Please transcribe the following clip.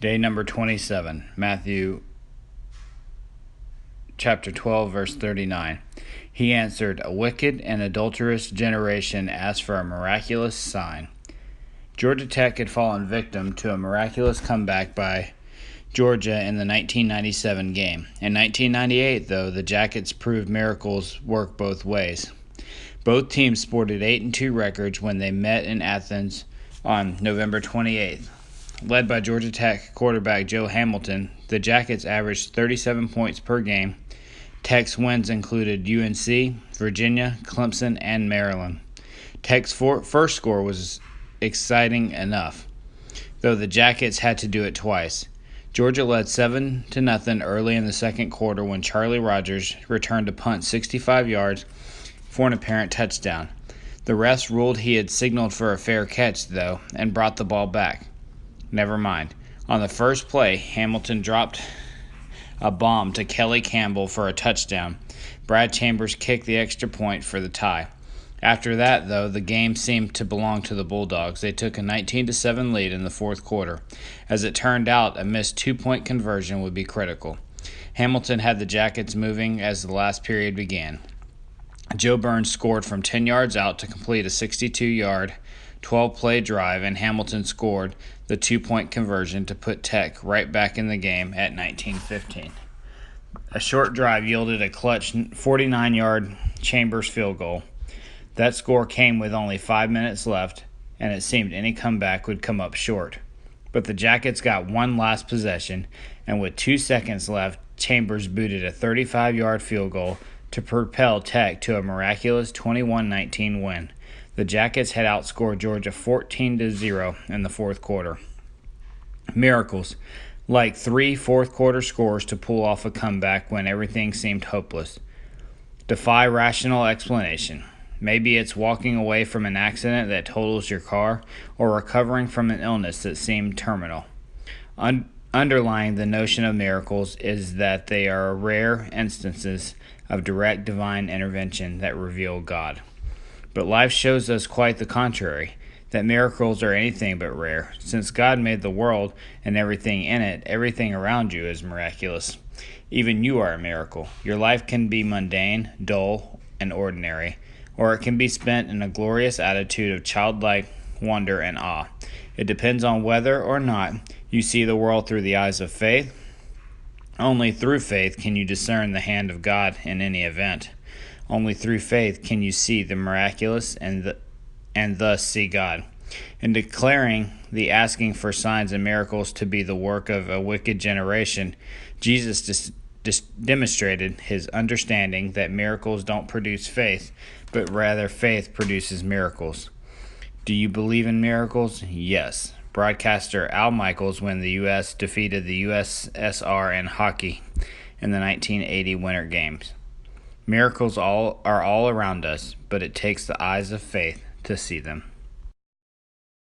Day number 27, Matthew chapter 12, verse 39. He answered, "A wicked and adulterous generation asks for a miraculous sign." Georgia Tech had fallen victim to a miraculous comeback by Georgia in the 1997 game. In 1998, though, the Jackets proved miracles work both ways. Both teams sported 8-2 records when they met in Athens on November 28th. Led by Georgia Tech quarterback Joe Hamilton, the Jackets averaged 37 points per game. Tech's wins included UNC, Virginia, Clemson, and Maryland. Tech's first score was exciting enough, though the Jackets had to do it twice. Georgia led 7-0 early in the second quarter when Charlie Rogers returned a punt 65 yards for an apparent touchdown. The refs ruled he had signaled for a fair catch, though, and brought the ball back. Never mind. On the first play, Hamilton dropped a bomb to Kelly Campbell for a touchdown. Brad Chambers kicked the extra point for the tie. After that, though, the game seemed to belong to the Bulldogs. They took a 19-7 lead in the fourth quarter. As it turned out, a missed two-point conversion would be critical. Hamilton had the Jackets moving as the last period began. Joe Burns scored from 10 yards out to complete a 62-yard, 12-play drive, and Hamilton scored the two-point conversion to put Tech right back in the game at 19-15. A short drive yielded a clutch 49-yard Chambers field goal. That score came with only 5 minutes left, and it seemed any comeback would come up short. But the Jackets got one last possession, and with 2 seconds left, Chambers booted a 35-yard field goal to propel Tech to a miraculous 21-19 win. The Jackets had outscored Georgia 14-0 in the fourth quarter. Miracles, like 3 fourth-quarter scores to pull off a comeback when everything seemed hopeless, defy rational explanation. Maybe it's walking away from an accident that totals your car, or recovering from an illness that seemed terminal. Underlying the notion of miracles is that they are rare instances of direct divine intervention that reveal God. But life shows us quite the contrary, that miracles are anything but rare. Since God made the world and everything in it, everything around you is miraculous. Even you are a miracle. Your life can be mundane, dull, and ordinary, or it can be spent in a glorious attitude of childlike wonder and awe. It depends on whether or not you see the world through the eyes of faith. Only through faith can you discern the hand of God in any event. Only through faith can you see the miraculous and thus see God. In declaring the asking for signs and miracles to be the work of a wicked generation, Jesus demonstrated his understanding that miracles don't produce faith, but rather faith produces miracles. Do you believe in miracles? Yes. Broadcaster Al Michaels when the U.S. defeated the USSR in hockey in the 1980 Winter Games. Miracles are all around us, but it takes the eyes of faith to see them.